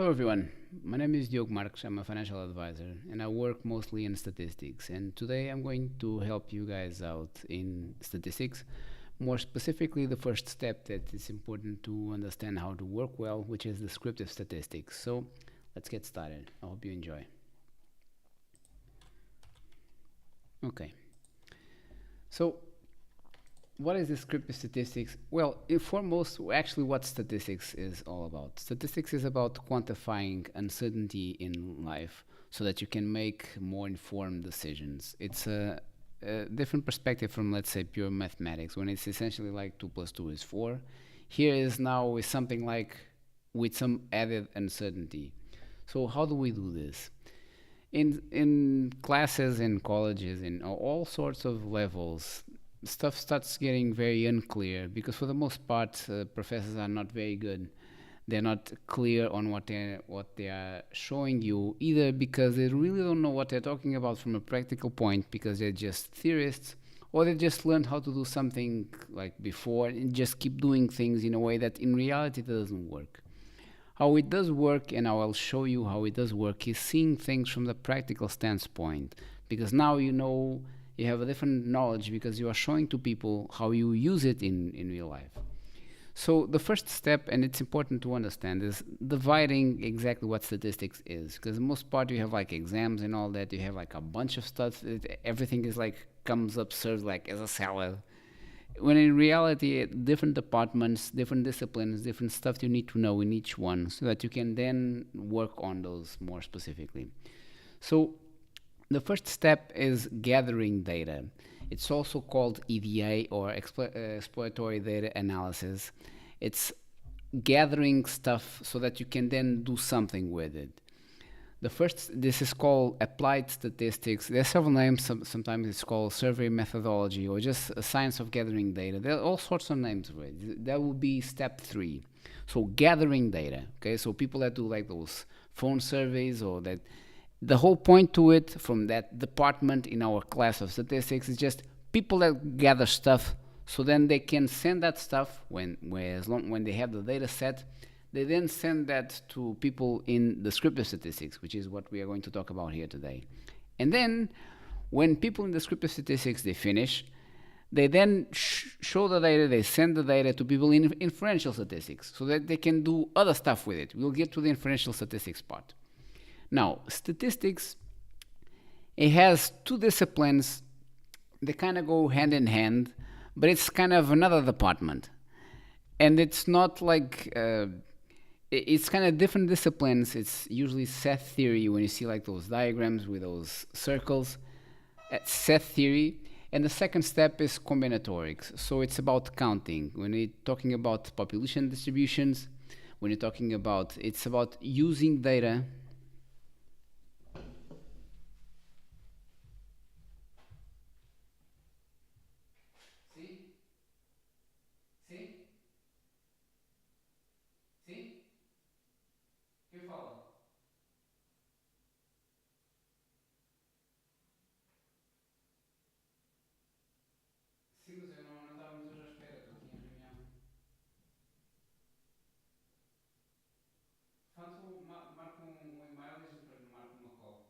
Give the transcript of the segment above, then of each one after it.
Hello everyone, my name is Diogo Marques, I'm a financial advisor and I work mostly in statistics, and today I'm going to help you guys out in statistics. More specifically, the first step that is important to understand how to work well, which is descriptive statistics. So let's get started. I hope you enjoy. Okay, so what is descriptive statistics? Well, foremost, actually, what statistics is all about. Statistics is about quantifying uncertainty in life so that you can make more informed decisions. It's a different perspective from, let's say, pure mathematics, when it's essentially like 2 plus 2 is 4. Here is now is something like with some added uncertainty. So how do we do this? In classes, in colleges, in all sorts of levels, stuff starts getting very unclear because for the most part professors are not very good. They're not clear on what they are showing you, either because they really don't know what they're talking about from a practical point because they're just theorists, or they just learned how to do something like before and just keep doing things in a way that in reality doesn't work. How it does work, and I will show you how it does work, is seeing things from the practical standpoint, because now you know, you have a different knowledge because you are showing to people how you use it in real life. So the first step, and it's important to understand, is dividing exactly what statistics is, because most part you have like exams and all that, you have like a bunch of stuff, everything is like comes up served like as a salad, when in reality different departments, different disciplines, different stuff you need to know in each one so that you can then work on those more specifically. So the first step is gathering data. It's also called EDA, or exploratory data analysis. It's gathering stuff so that you can then do something with it. This is called applied statistics. There are several names. Sometimes it's called survey methodology or just a science of gathering data. There are all sorts of names for it. That would be step 3. So gathering data. Okay, so people that do like those phone surveys, or that the whole point to it from that department in our class of statistics is just people that gather stuff, so then they can send that stuff when they have the data set. They then send that to people in descriptive statistics, which is what we are going to talk about here today. And then when people in descriptive statistics, they finish, they then show the data, they send the data to people in inferential statistics so that they can do other stuff with it. We'll get to the inferential statistics part. Now, statistics, it has two disciplines. They kind of go hand in hand, but it's kind of another department. And it's not like... it's kind of different disciplines. It's usually set theory when you see like those diagrams with those circles. Set theory. And the second step is combinatorics. So it's about counting. When you're talking about population distributions, when you're talking about, it's about using data. See? See? See? Quem fala? Sim, mas eu não estávamos hoje à espera, estou aqui em reunião. Marca um e-mail e a gente depois marca uma call.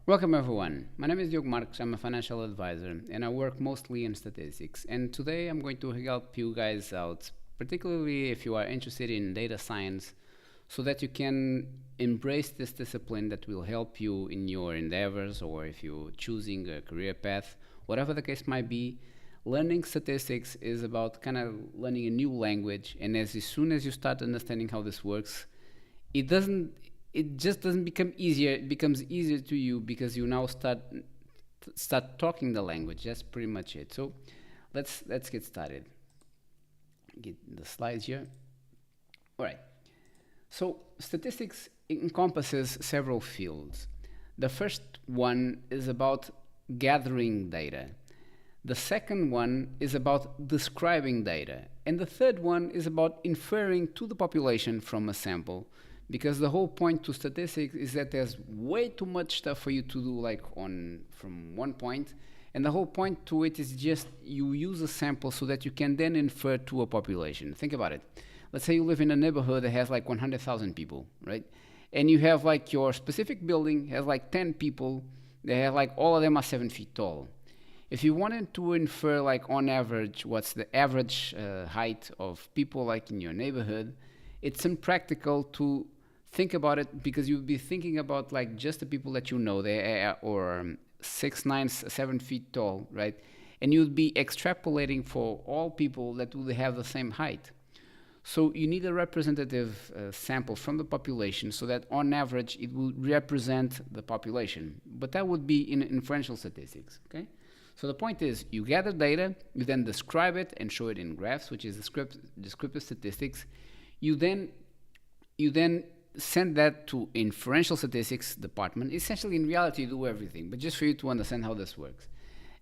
Welcome everyone. My name is Diogo Marques. I'm a financial advisor and I work mostly in statistics. And today I'm going to help you guys out, particularly if you are interested in data science, so that you can embrace this discipline that will help you in your endeavors, or if you're choosing a career path, whatever the case might be. Learning statistics is about kind of learning a new language, and as soon as you start understanding how this works, it doesn't it just doesn't become easier. It becomes easier to you because you now start talking the language. That's pretty much it. So let's get started. get the slides here. All right. So statistics encompasses several fields. The first one is about gathering data. The second one is about describing data. And the third one is about inferring to the population from a sample. Because the whole point to statistics is that there's way too much stuff for you to do like from one point. And the whole point to it is just you use a sample so that you can then infer to a population. Think about it. Let's say you live in a neighborhood that has like 100,000 people, right? And you have like your specific building has like 10 people. They have like all of them are 7 feet tall. If you wanted to infer like on average what's the average height of people like in your neighborhood, it's impractical to think about it because you'd be thinking about like just the people that you know, they are or 6, 9, 7 feet tall, right? And you'd be extrapolating for all people that would have the same height. So you need a representative sample from the population so that on average it will represent the population. But that would be in inferential statistics, okay? So the point is you gather data, you then describe it and show it in graphs, which is descriptive statistics. You then send that to inferential statistics department. Essentially in reality you do everything, but just for you to understand how this works.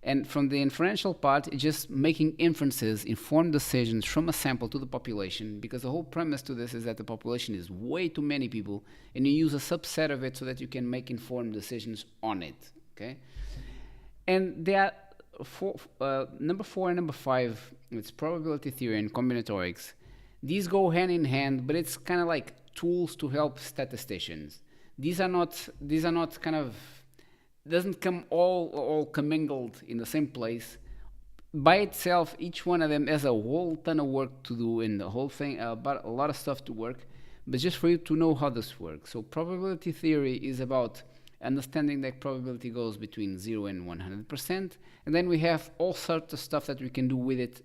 And from the inferential part, it's just making inferences, informed decisions from a sample to the population, because the whole premise to this is that the population is way too many people, and you use a subset of it so that you can make informed decisions on it, okay? And there are number 4 and number 5, it's probability theory and combinatorics. These go hand in hand, but it's kind of like tools to help statisticians. These are not kind of, doesn't come all commingled in the same place. By itself, each one of them has a whole ton of work to do in the whole thing, but a lot of stuff to work. But just for you to know how this works. So probability theory is about understanding that probability goes between 0 and 100%. And then we have all sorts of stuff that we can do with it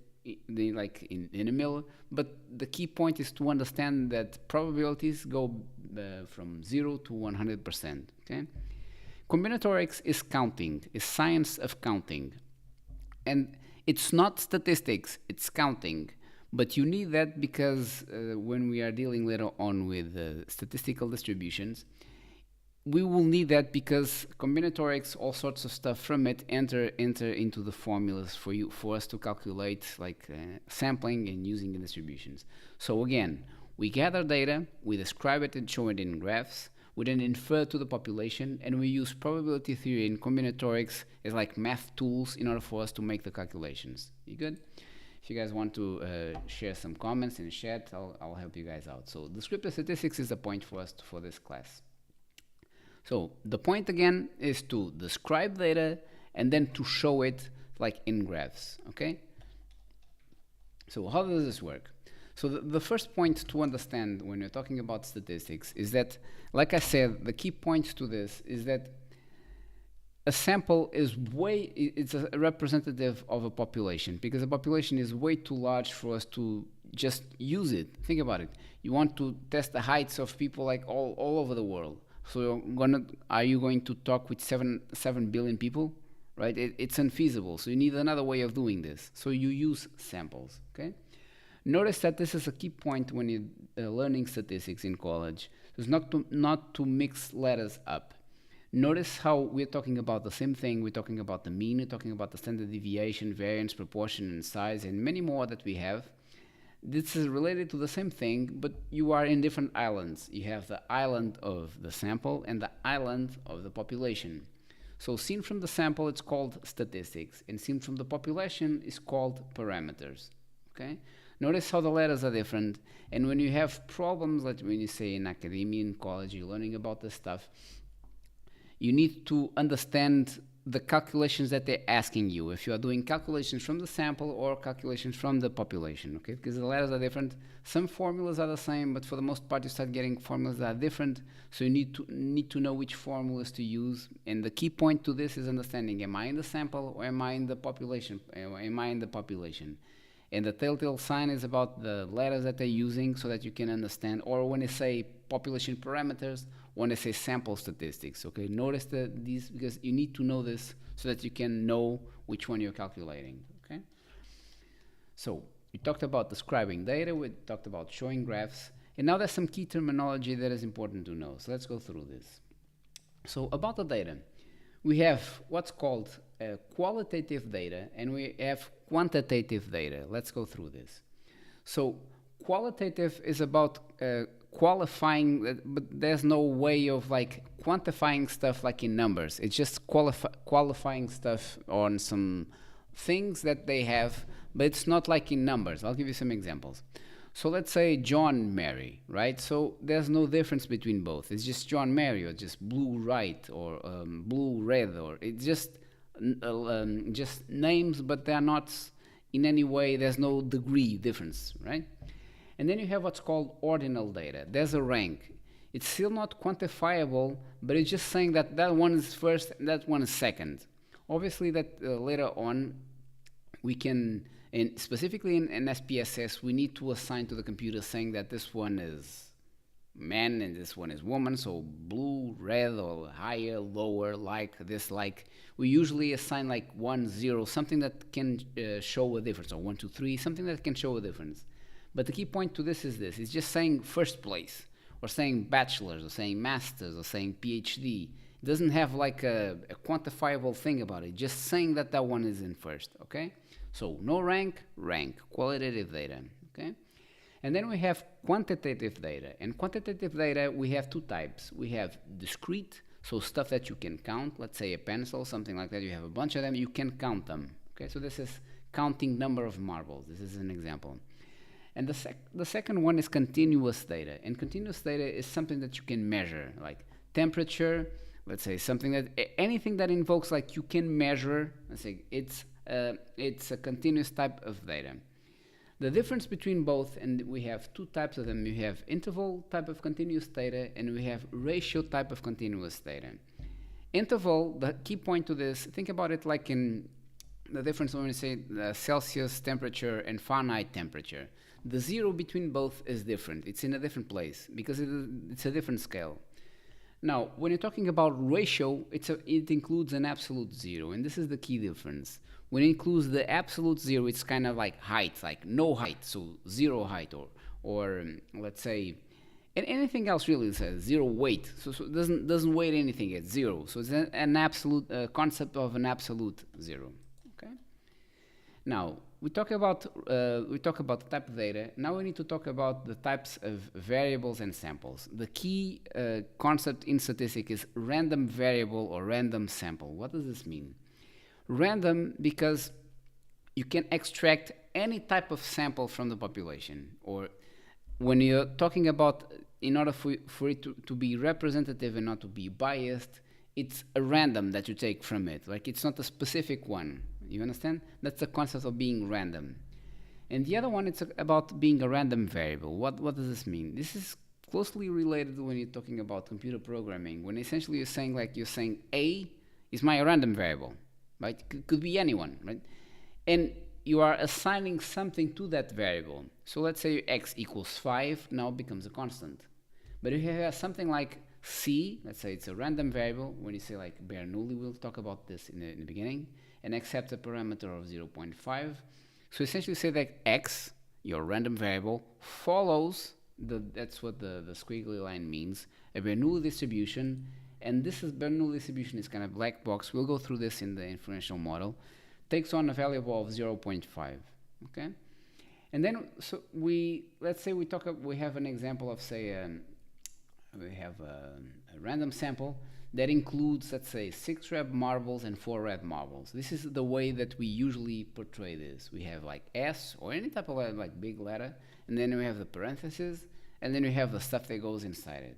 like in a mill. But the key point is to understand that probabilities go from 0 to 100%, okay? Combinatorics is counting, is science of counting. And it's not statistics, it's counting. But you need that because when we are dealing later on with statistical distributions, we will need that because combinatorics, all sorts of stuff from it enter into the formulas for us to calculate like sampling and using the distributions. So again, we gather data, we describe it and show it in graphs. We then infer to the population, and we use probability theory and combinatorics as like math tools in order for us to make the calculations. You good? If you guys want to share some comments in the chat, I'll help you guys out. So descriptive statistics is the point for us for this class. So the point again is to describe data and then to show it like in graphs, okay? So how does this work? So the first point to understand when you're talking about statistics is that, like I said, the key point to this is that a sample is it's a representative of a population because a population is way too large for us to just use it. Think about it. You want to test the heights of people like all over the world. So are you going to talk with 7 billion people? Right? It's unfeasible. So you need another way of doing this. So you use samples, okay? Notice that this is a key point when you're learning statistics in college. It's not to mix letters up. Notice how we're talking about the same thing. We're talking about the mean, we're talking about the standard deviation, variance, proportion, and size, and many more that we have. This is related to the same thing, but you are in different islands. You have the island of the sample and the island of the population. So seen from the sample, it's called statistics, and seen from the population is called parameters, okay? Notice how the letters are different, and when you have problems, like when you say in academia, in college, you're learning about this stuff, you need to understand the calculations that they're asking you, if you are doing calculations from the sample or calculations from the population, okay? Because the letters are different. Some formulas are the same, but for the most part you start getting formulas that are different, so you need to know which formulas to use. And the key point to this is understanding, am I in the sample or am I in the population? Am I in the population? And the telltale sign is about the letters that they're using so that you can understand, or when they say population parameters, when they say sample statistics, okay? Notice these, because you need to know this so that you can know which one you're calculating, okay? So We talked about describing data, we talked about showing graphs, and now there's some key terminology that is important to know. So let's go through this. So about the data, we have what's called qualitative data and we have quantitative data. Let's go through this. So qualitative is about qualifying, but there's no way of like quantifying stuff like in numbers. It's just qualifying stuff on some things that they have, but it's not like in numbers. I'll give you some examples. So let's say John Mary, right? So there's no difference between both. It's just John Mary or just blue right or blue red, or it's just names, but they're not in any way, there's no degree difference, right? And then you have what's called ordinal data. There's a rank. It's still not quantifiable, but it's just saying that that one is first and that one is second. Obviously that later on we can, and specifically in SPSS, we need to assign to the computer saying that this one is man and this one is woman, so blue, red, or higher, lower, like, dislike. We usually assign like 1, 0, something that can show a difference, or 1, 2, 3, something that can show a difference. But the key point to this is this, it's just saying first place, or saying bachelor's, or saying master's, or saying PhD. It doesn't have like a quantifiable thing about it, just saying that that one is in first, okay? So no rank, rank, qualitative data, okay? And then we have quantitative data. And quantitative data, we have two types. We have discrete, so stuff that you can count, let's say a pencil, something like that, you have a bunch of them, you can count them, okay? So this is counting number of marbles, this is an example. And the second one is continuous data. And continuous data is something that you can measure, like temperature, let's say something that, anything that invokes like you can measure, let's say it's a continuous type of data. The difference between both, and we have two types of them, we have interval type of continuous data and we have ratio type of continuous data. Interval, the key point to this, think about it like in the difference when we say Celsius temperature and Fahrenheit temperature. The zero between both is different. It's in a different place because it's a different scale. Now, when you're talking about ratio, it includes an absolute zero, and this is the key difference. When it includes the absolute zero, it's kind of like height, like no height, so zero height, or let's say, and anything else really says zero weight, so it doesn't weigh anything, it's zero. So it's an absolute concept of an absolute zero. Okay. Now we talk about the type of data. Now we need to talk about the types of variables and samples. The key concept in statistics is random variable or random sample. What does this mean? Random because you can extract any type of sample from the population, or when you're talking about, in order for it to be representative and not to be biased, it's a random that you take from it, like it's not a specific one. You understand? That's the concept of being random. And the other one, it's about being a random variable. What does this mean? This is closely related when you're talking about computer programming, when essentially you're saying A is my random variable, right? Could be anyone, right? And you are assigning something to that variable. So let's say x equals 5 now becomes a constant. But if you have something like C, let's say it's a random variable, when you say like Bernoulli, we'll talk about this in the beginning, and accept a parameter of 0.5. So essentially say that x, your random variable, follows, that's what the squiggly line means, a Bernoulli distribution, and this is Bernoulli distribution is kind of black box. We'll go through this in the informational model. Takes on a value of 0.5, okay? And then, so let's say we have an example of, say, we have a random sample that includes, let's say, 6 red marbles and 4 red marbles. This is the way that we usually portray this. We have like S or any type of like big letter, and then we have the parentheses, and then we have the stuff that goes inside it,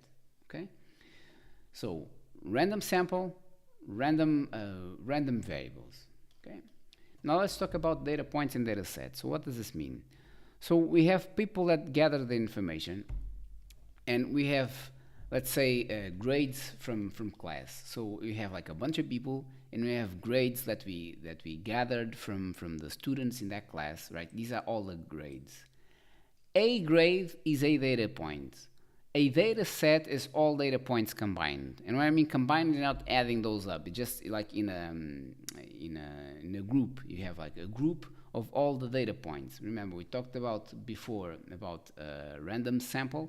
okay? So random sample, random variables, okay? Now let's talk about data points and data sets. So what does this mean? So we have people that gather the information, and we have, let's say, grades from class. So we have like a bunch of people, and we have grades that we gathered from the students in that class, right? These are all the grades. A grade is a data point. A data set is all data points combined. And when I mean combined, you're not adding those up. It's just like in a group. You have like a group of all the data points. Remember, we talked about before about random sample.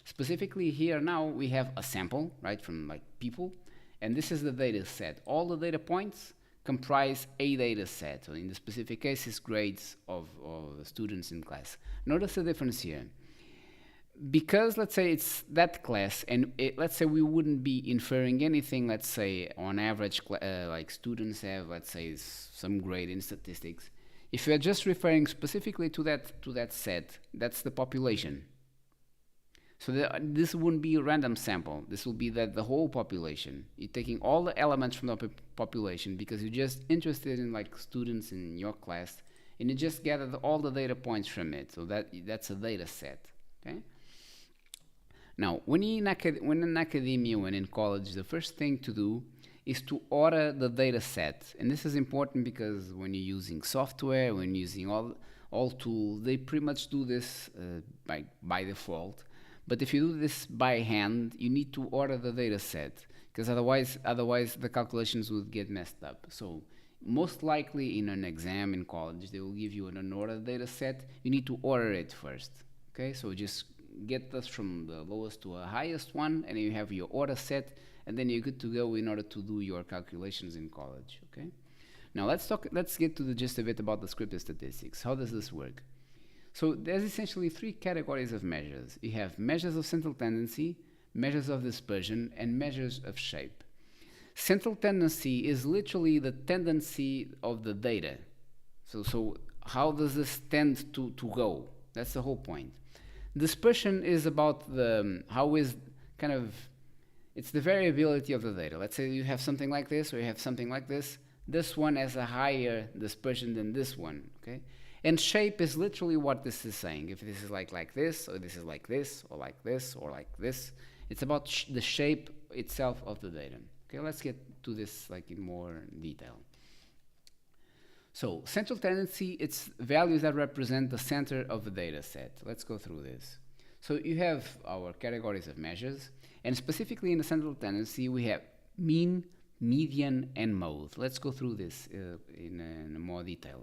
Specifically here now we have a sample, right, from like people, and this is the data set. All the data points comprise a data set. So in the specific case, it's grades of the students in class. Notice the difference here. Because let's say it's that class, and let's say we wouldn't be inferring anything, let's say on average like students have, let's say, some grade in statistics. If you're just referring specifically to that set, that's the population. So this wouldn't be a random sample. This will be the whole population. You're taking all the elements from the population because you're just interested in like students in your class, and you just gathered all the data points from it. So that's a data set. Okay. Now, when in academia, when in college, the first thing to do is to order the data set. And this is important because when you're using software, when you're using all tools, they pretty much do this by default. But if you do this by hand, you need to order the data set, because otherwise the calculations would get messed up. So most likely in an exam in college, they will give you an unordered data set. You need to order it first. Okay, so just get this from the lowest to the highest one, and you have your order set, and then you're good to go in order to do your calculations in college. Okay. Now let's get to the gist of it about descriptive statistics. How does this work? So there's essentially three categories of measures. You have measures of central tendency, measures of dispersion, and measures of shape. Central tendency is literally the tendency of the data. So how does this tend to go? That's the whole point. Dispersion is about it's the variability of the data. Let's say you have something like this, or you have something like this. This one has a higher dispersion than this one, okay? And shape is literally what this is saying. If this is like this, or this is like this, or like this, or like this. It's about the shape itself of the data. Okay, let's get to this like in more detail. So central tendency, it's values that represent the center of the data set. Let's go through this. So you have our categories of measures, and specifically in the central tendency, we have mean, median, and mode. Let's go through this in more detail.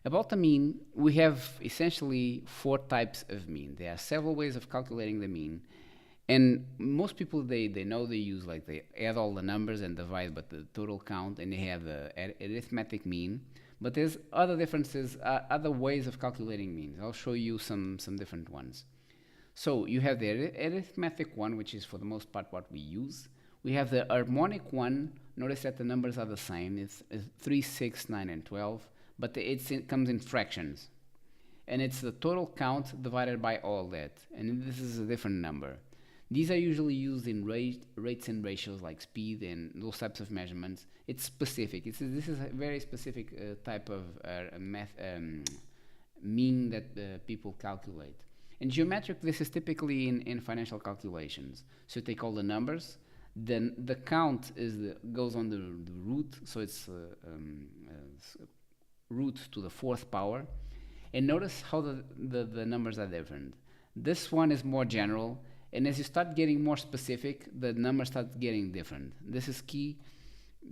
About the mean, we have essentially 4 types of mean. There are several ways of calculating the mean, and most people, they use like they add all the numbers and divide by the total count, and they have the arithmetic mean. But there's other differences, other ways of calculating means. I'll show you some different ones. So you have the arithmetic one, which is for the most part what we use. We have the harmonic one. Notice that the numbers are the same. It's 3, 6, 9, and 12, but it comes in fractions. And it's the total count divided by all that. And this is a different number. These are usually used in rates and ratios like speed and those types of measurements. It's specific. This is a very specific type of mean that people calculate. In geometric, this is typically in financial calculations. So you take all the numbers, then the count goes on the root, so it's root to the 4th power. And notice how the numbers are different. This one is more general, and as you start getting more specific, the numbers start getting different. This is key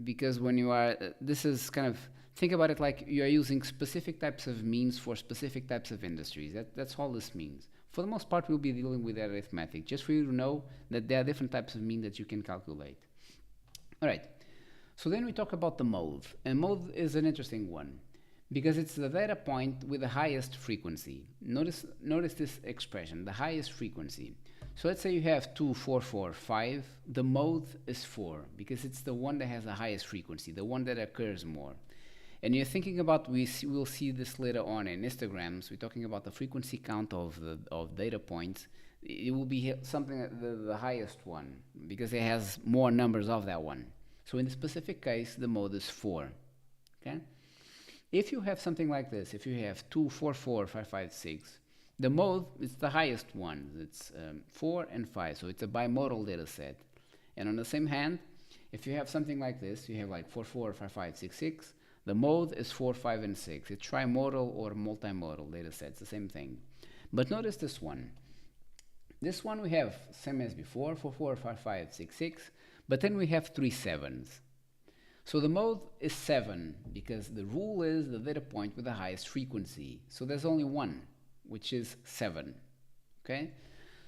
because when you are, this is kind of, think about it like you are using specific types of means for specific types of industries. That's all this means. For the most part, we'll be dealing with arithmetic, just for you to know that there are different types of mean that you can calculate. All right, so then we talk about the mode. And mode is an interesting one because it's the data point with the highest frequency. Notice this expression, the highest frequency. So let's say you have 2, 4, 4, 5. The mode is 4 because it's the one that has the highest frequency, the one that occurs more. And you're thinking about, we'll see this later on in histograms. We're talking about the frequency count of data points. It will be something the highest one because it has more numbers of that one. So in the specific case, the mode is 4. Okay. If you have something like this, if you have 2, 4, 4, 5, 5, 6. The mode is the highest one. It's 4 and 5, so it's a bimodal data set. And on the same hand, if you have something like this, you have like 4, 4, 5, 5, 6, 6. The mode is 4, 5, and 6. It's trimodal or multimodal data sets, the same thing. But notice this one. This one we have same as before, 4, 4, 5, 5, 6, 6. But then we have 3 7s. So the mode is 7 because the rule is the data point with the highest frequency. So there's only one, which is 7. Okay?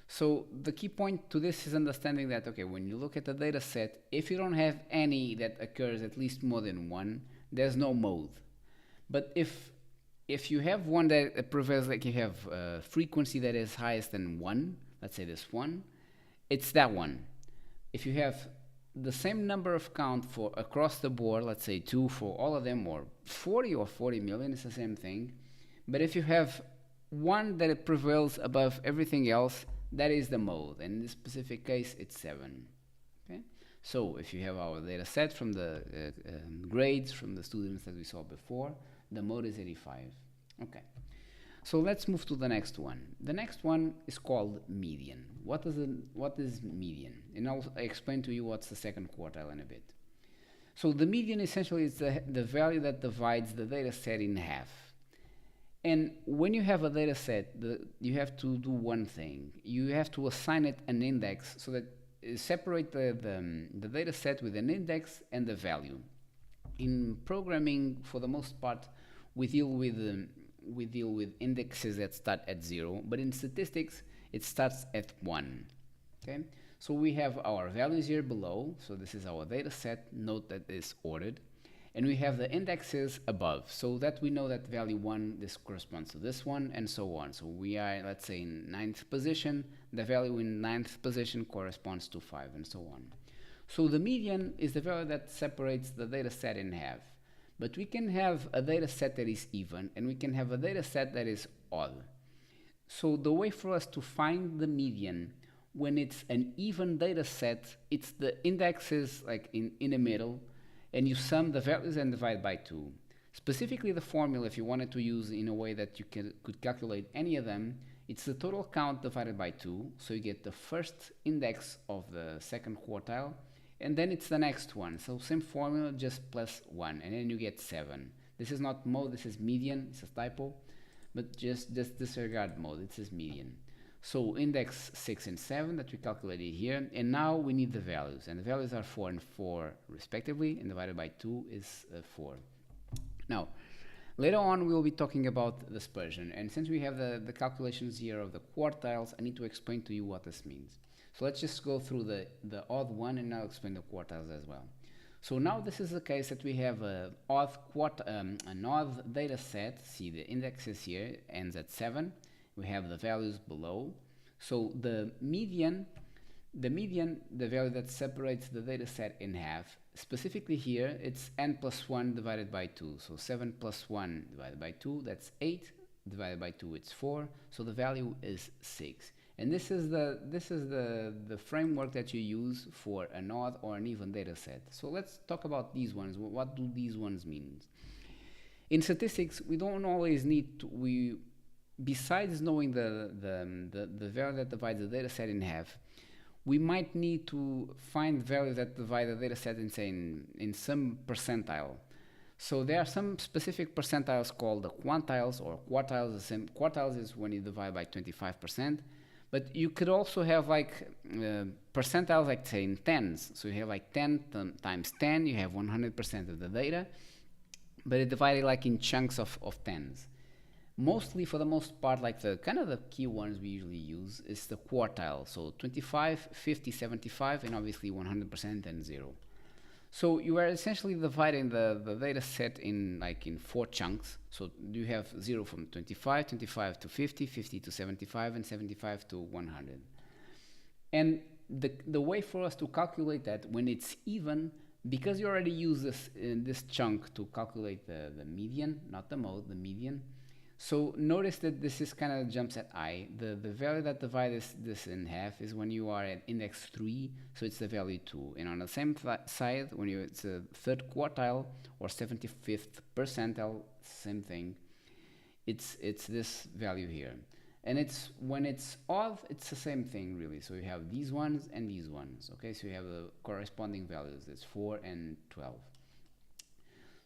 So the key point to this is understanding that, okay, when you look at the data set, if you don't have any that occurs at least more than one, there's no mode. But if you have one that prevails, like you have a frequency that is highest than 1, let's say this one, it's that one. If you have the same number of count for across the board, let's say 2 for all of them, or 40 or 40 million, it's the same thing. But if you have one that prevails above everything else, that is the mode. And in this specific case, it's 7. Okay? So if you have our data set from the grades from the students that we saw before, the mode is 85. Okay. So let's move to the next one. The next one is called median. What is median? And I'll explain to you what's the second quartile in a bit. So the median essentially is the value that divides the data set in half. And when you have a data set, you have to do one thing. You have to assign it an index so that separate the data set with an index and the value. In programming, for the most part, we deal with indexes that start at 0, but in statistics, it starts at 1. Okay? So we have our values here below. So this is our data set. Note that it's ordered. And we have the indexes above, so that we know that value 1, this corresponds to this one, and so on. So we are, let's say, in 9th position. The value in 9th position corresponds to 5, and so on. So the median is the value that separates the data set in half. But we can have a data set that is even, and we can have a data set that is odd. So the way for us to find the median when it's an even data set, it's the indexes like in the middle, and you sum the values and divide by 2. Specifically, the formula, if you wanted to use in a way that you could calculate any of them, it's the total count divided by 2. So you get the first index of the second quartile, and then it's the next one. So same formula, just plus 1, and then you get 7. This is not mode, this is median. It's a typo, but just disregard mode. It says median. So index 6 and 7 that we calculated here, and now we need the values, and the values are 4 and 4 respectively, and divided by 2 is 4. Now, later on we'll be talking about dispersion, and since we have the calculations here of the quartiles, I need to explain to you what this means. So let's just go through the odd one, and I'll explain the quartiles as well. So now this is the case that we have an odd data set. See, the indexes here ends at 7. We have the values below. So the median, the value that separates the data set in half, specifically here, it's n plus 1 divided by 2. So 7 plus 1 divided by 2, that's 8. Divided by 2, it's 4. So the value is 6. And this is the framework that you use for an odd or an even data set. So let's talk about these ones. What do these ones mean? In statistics, we don't always need to, besides knowing the value that divides the data set in half, we might need to find values that divide the data set in, say, in some percentile. So there are some specific percentiles called the quantiles or quartiles. The same quartiles is when you divide by 25%. But you could also have like percentiles, like say in tens. So you have like 10 times 10, you have 100% of the data, but it divided like in chunks of tens. Mostly, for the most part, like the kind of the key ones we usually use is the quartile. So 25, 50, 75, and obviously 100% and 0. So you are essentially dividing the data set in 4 chunks. So you have 0 from 25, 25 to 50, 50 to 75, and 75 to 100. And the way for us to calculate that when it's even, because you already use this chunk to calculate the median, not the mode, the median. So notice that this is kind of jumps at I. The value that divides this in half is when you are at index 3, so it's the value 2. And on the same side, when it's a third quartile or 75th percentile, same thing, it's this value here. And it's when it's odd, it's the same thing really. So you have these ones and these ones. Okay, so you have the corresponding values. It's 4 and 12.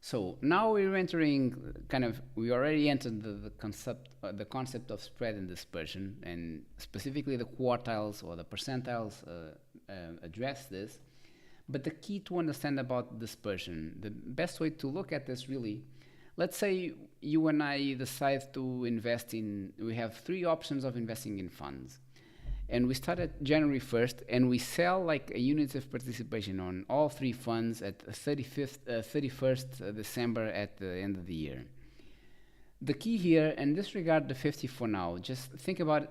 So now we're entering we already entered the concept of spread and dispersion, and specifically the quartiles or the percentiles address this. But the key to understand about dispersion, the best way to look at this really, let's say you and I decide to invest in, we have three options of investing in funds. And we start at January 1st and we sell like a unit of participation on all three funds at 31st December at the end of the year. The key here, and disregard the 50 for now, just think about,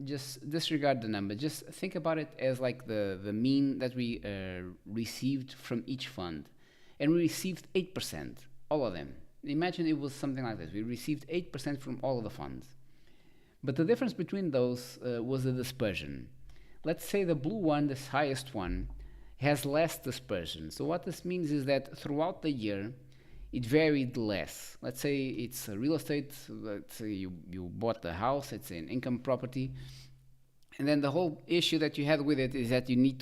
just disregard the number, just think about it as like the mean that we received from each fund. And we received 8%, all of them. Imagine it was something like this. We received 8% from all of the funds. But the difference between those was the dispersion. Let's say the blue one, this highest one, has less dispersion. So what this means is that throughout the year, it varied less. Let's say it's a real estate, let's say you bought the house, it's an income property, and then the whole issue that you had with it is that you needed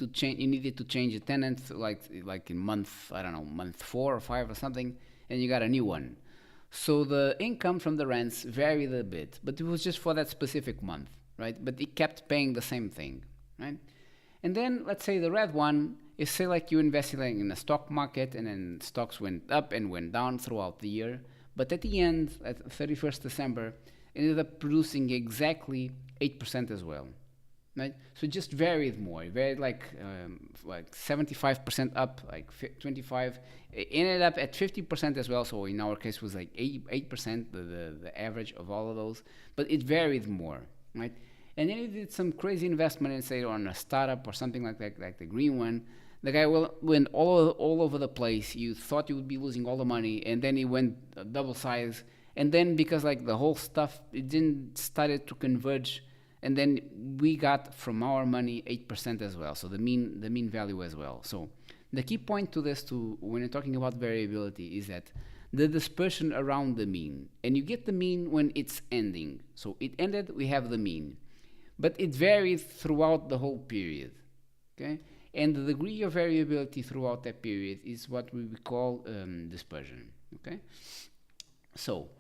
to change a tenant like in month, I don't know, month 4 or 5 or something, and you got a new one. So the income from the rents varied a bit, but it was just for that specific month, right? But it kept paying the same thing, right? And then let's say the red one is, say like you invested in the stock market and then stocks went up and went down throughout the year. But at the end, at 31st December, it ended up producing exactly 8% as well, right? So it just varied more. It varied like 75% up, like 25. It ended up at 50% as well. So in our case, it was like 8%, the average of all of those. But it varied more, right? And then he did some crazy investment in, say, on a startup or something like that, like the green one. The guy went all over the place. You thought you would be losing all the money, and then he went double size. And then because like the whole stuff, it didn't started to converge, and then we got from our money 8% as well. So the mean value as well. So the key point to this, when you're talking about variability, is that the dispersion around the mean, and you get the mean when it's ending. So it ended, we have the mean. But it varied throughout the whole period, okay? And the degree of variability throughout that period is what we would call dispersion, okay? So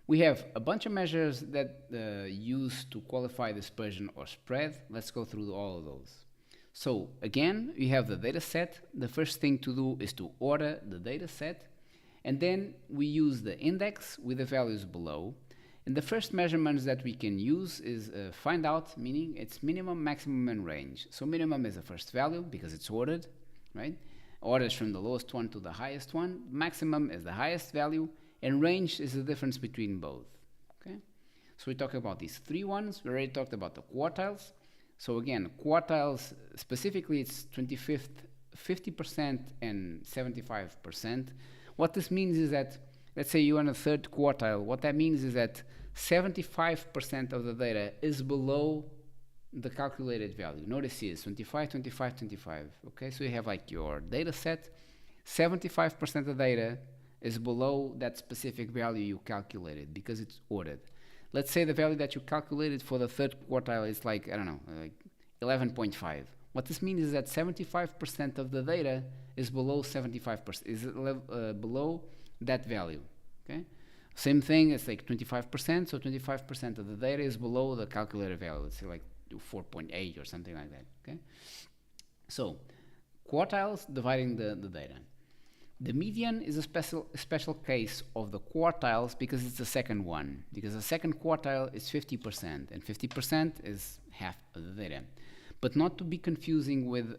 we have a bunch of measures that use to qualify dispersion or spread. Let's go through all of those. So again, we have the data set. The first thing to do is to order the data set. And then we use the index with the values below. And the first measurements that we can use is find out, meaning it's minimum, maximum, and range. So minimum is the first value because it's ordered, right? Orders from the lowest one to the highest one. Maximum is the highest value, and range is the difference between both, okay? So we talk about these three ones. We already talked about the quartiles. So again, quartiles, specifically it's 25th, 50% and 75%. What this means is that, let's say you're in a third quartile. What that means is that 75% of the data is below the calculated value. Notice here, 25, 25, 25. Okay, so you have like your data set. 75% of the data is below that specific value you calculated because it's ordered. Let's say the value that you calculated for the third quartile is like, I don't know, like 11.5. What this means is that 75% of the data is below 75%, is below that value. Okay, same thing, it's like 25%, so 25% of the data is below the calculated value. Let's say like 4.8 or something like that. Okay, so quartiles dividing the data. The median is a special case of the quartiles because it's the second one, because the second quartile is 50%, and 50% is half of the data. But not to be confusing with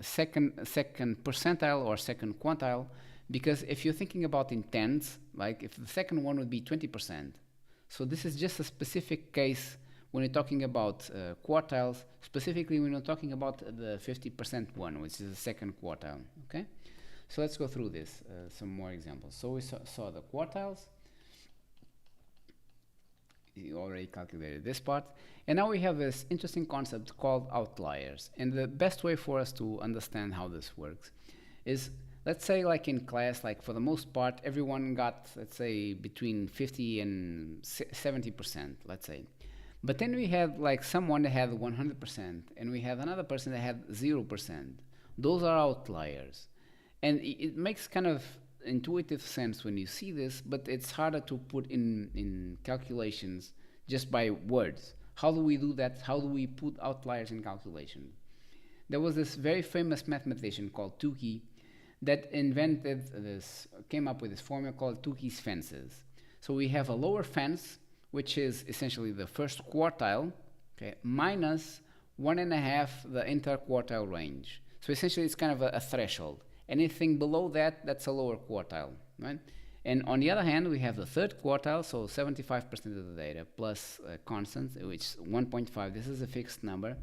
second percentile or second quantile, because if you're thinking about in tens, like if the second one would be 20%. So this is just a specific case when you're talking about quartiles, specifically when you're talking about the 50% one, which is the second quartile, okay? So let's go through this, some more examples. So we saw the quartiles. You already calculated this part. And now we have this interesting concept called outliers. And the best way for us to understand how this works is, let's say like in class, like for the most part, everyone got, let's say, between 50 and 70%, let's say. But then we had like someone that had 100%, and we had another person that had 0%. Those are outliers. And it makes kind of intuitive sense when you see this, but it's harder to put in calculations just by words. How do we do that? How do we put outliers in calculation? there was this very famous mathematician called Tukey that came up with this formula called Tukey's fences. So we have a lower fence, which is essentially the first quartile, okay, minus 1.5 the interquartile range. So essentially it's kind of a threshold. Anything below that, that's a lower quartile, right? And on the other hand, we have the third quartile, so 75% of the data plus constant, which is 1.5, this is a fixed number,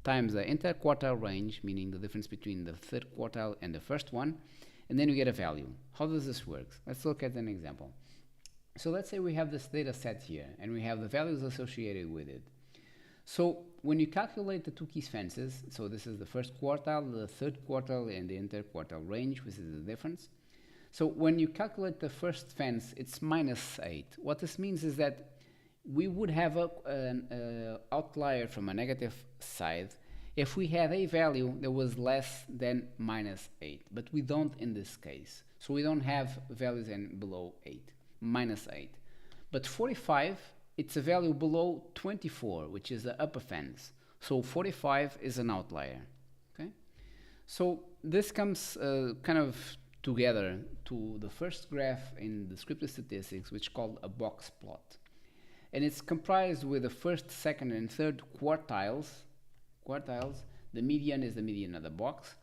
times the interquartile range, meaning the difference between the third quartile and the first one, and then you get a value. How does this work? Let's look at an example. So let's say we have this data set here, and we have the values associated with it. So when you calculate the Tukey's fences, so this is the first quartile, the third quartile, and the interquartile range, which is the difference. So when you calculate the first fence, it's minus 8. What this means is that we would have an outlier from a negative side if we had a value that was less than minus 8. But we don't in this case. So we don't have values below 8, minus 8. But 45, it's a value below 24, which is the upper fence. So 45 is an outlier. Okay? So this comes kind of together to the first graph in descriptive statistics, which is called a box plot. And it's comprised with the first, second, and third quartiles. The median is the median of the box.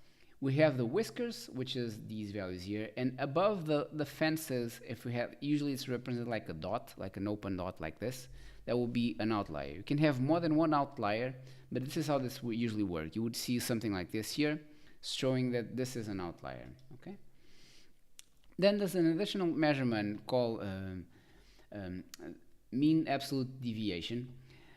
We have the whiskers, which is these values here, and above the fences, if we have, usually it's represented like a dot, like an open dot like this, that will be an outlier. You can have more than one outlier, but this is how this will usually work. You would see something like this here, showing that this is an outlier, okay? Then there's an additional measurement called mean absolute deviation,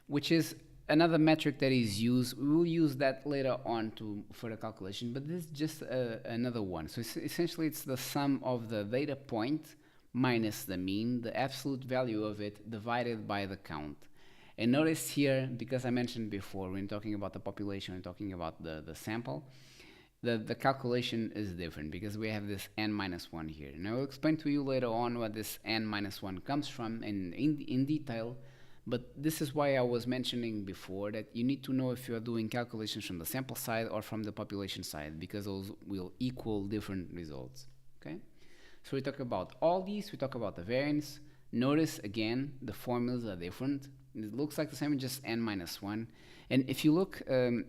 which is another metric that is used. We will use that later on for the calculation, but this is just another one. So essentially it's the sum of the data point minus the mean, the absolute value of it divided by the count. And notice here, because I mentioned before, when talking about the population and talking about the sample, the calculation is different because we have this n minus 1 here. And I will explain to you later on what this n minus 1 comes from in detail, but this is why I was mentioning before that you need to know if you are doing calculations from the sample side or from the population side, because those will equal different results, okay? So we talk about all these, we talk about the variance. Notice again, the formulas are different. It looks like the same, just n minus 1. And if you look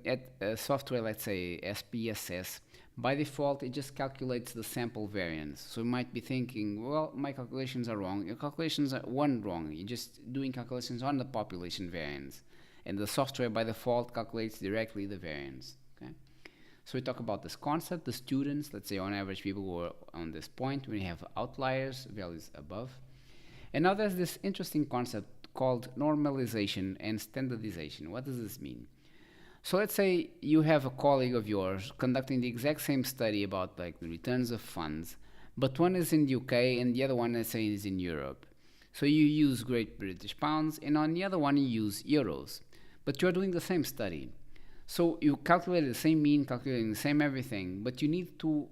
at software, let's say SPSS, by default, it just calculates the sample variance. So you might be thinking, well, my calculations are wrong. Your calculations weren't wrong. You're just doing calculations on the population variance. And the software, by default, calculates directly the variance. Okay? So we talk about this concept, the students, let's say on average people who are on this point, we have outliers, values above. And now there's this interesting concept called normalization and standardization. What does this mean? So let's say you have a colleague of yours conducting the exact same study about like the returns of funds, but one is in the UK and the other one, let's say, is in Europe. So you use Great British Pounds, and on the other one you use Euros, but you're doing the same study. So you calculate the same mean, calculating the same everything, but you need to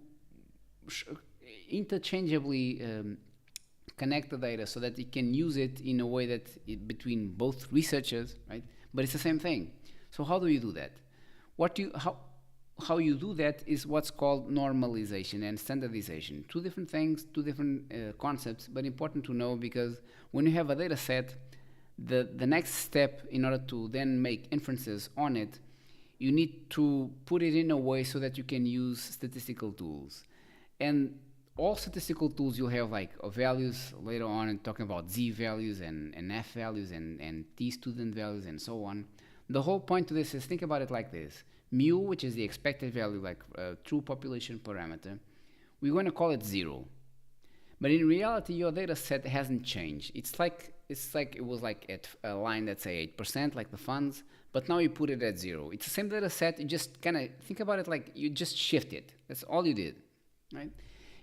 interchangeably connect the data so that you can use it in a way that between both researchers, right? But it's the same thing. So how do you do that? How you do that is what's called normalization and standardization. Two different things, two different concepts, but important to know because when you have a data set, the next step in order to then make inferences on it, you need to put it in a way so that you can use statistical tools. And all statistical tools you'll have like values later on and talking about z values and f values and t student values and so on. The whole point to this is think about it like this. Mu, which is the expected value, like true population parameter, we're going to call it 0. But in reality, your data set hasn't changed. It's like it was like at a line that's say 8%, like the funds, but now you put it at 0. It's the same data set, you just kind of think about it like you just shift it. That's all you did, right?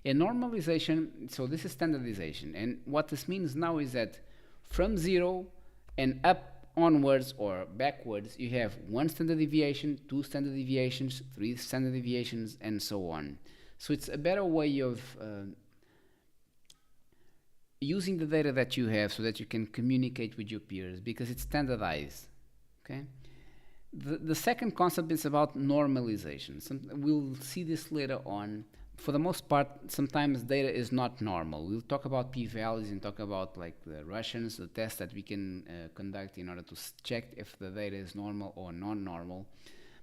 In normalization, so this is standardization. And what this means now is that from 0 and up onwards or backwards, you have 1 standard deviation, 2 standard deviations, 3 standard deviations, and so on. So it's a better way of using the data that you have so that you can communicate with your peers because it's standardized, okay? The second concept is about normalization. We'll see this later on. For the most part, sometimes data is not normal. We'll talk about p-values and talk about like the Russians, the tests that we can conduct in order to check if the data is normal or non-normal.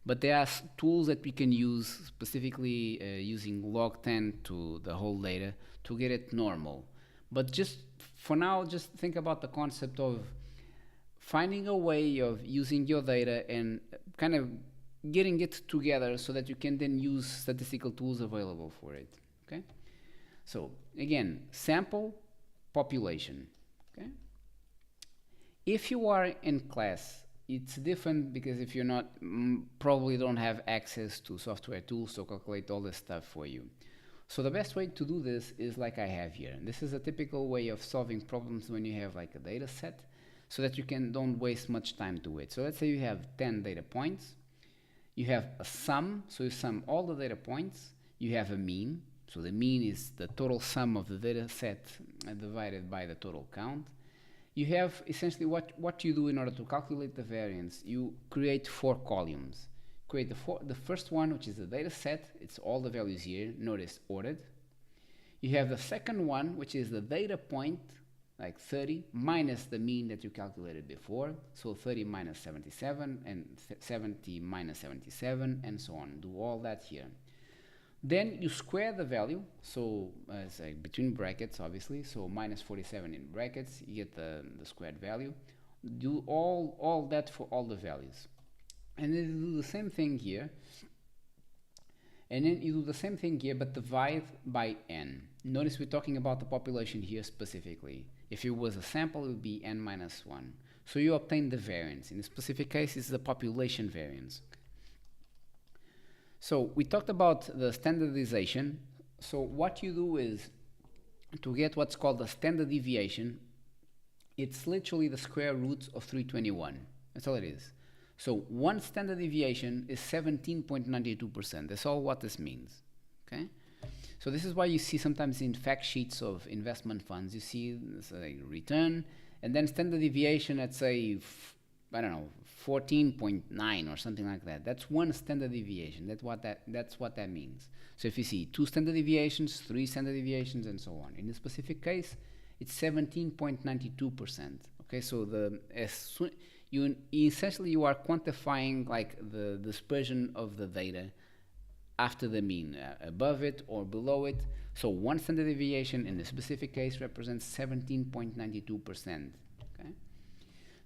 But there are tools that we can use, specifically using log10 to the whole data to get it normal. But just for now, just think about the concept of finding a way of using your data and kind of getting it together so that you can then use statistical tools available for it. Okay, so again, sample, population. Okay, if you are in class, it's different because if you're not, probably don't have access to software tools to calculate all this stuff for you. So the best way to do this is like I have here. This is a typical way of solving problems when you have like a data set, so that you don't waste much time to it. So let's say you have 10 data points. You have a sum, so you sum all the data points. You have a mean, so the mean is the total sum of the data set divided by the total count. You have essentially what you do in order to calculate the variance. You create 4 columns. Create the first one, which is the data set. It's all the values here. Notice ordered. You have the second one, which is the data point, like 30 minus the mean that you calculated before. So 30 minus 77 and 70 minus 77 and so on. Do all that here. Then you square the value. So it's like between brackets, obviously. So minus 47 in brackets, you get the squared value. Do all that for all the values. And then you do the same thing here. And then you do the same thing here, but divide by n. Notice we're talking about the population here specifically. If it was a sample, it would be n minus 1. So you obtain the variance. In this specific case, it's the population variance. So we talked about the standardization. So what you do is, to get what's called the standard deviation, it's literally the square root of 321. That's all it is. So one standard deviation is 17.92%. That's all what this means. Okay? So this is why you see sometimes in fact sheets of investment funds, you see like return and then standard deviation at say, I don't know, 14.9 or something like that. That's one standard deviation. That's what that means. So if you see 2 standard deviations, 3 standard deviations, and so on. In this specific case, it's 17.92%. Okay, so essentially you are quantifying like the dispersion of the data after the mean, above it or below it. So one standard deviation in the specific case represents 17.92%. Okay?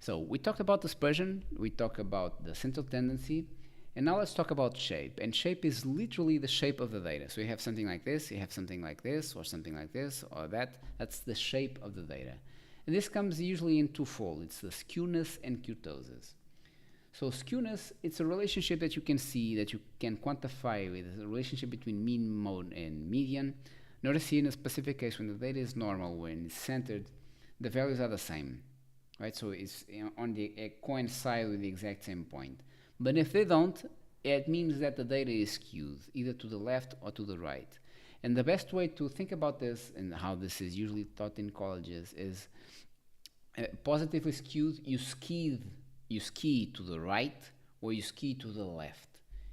So we talked about dispersion, we talked about the central tendency, and now let's talk about shape. And shape is literally the shape of the data. So you have something like this, you have something like this, or something like this, or that. That's the shape of the data. And this comes usually in twofold. It's the skewness and kurtosis. So skewness, it's a relationship that you can see, that you can quantify with the relationship between mean, mode, and median. Notice here in a specific case when the data is normal, when it's centered, the values are the same, right? So it's on the coincide with the exact same point. But if they don't, it means that the data is skewed, either to the left or to the right. And the best way to think about this, and how this is usually taught in colleges, is positively skewed, you ski to the right or you ski to the left.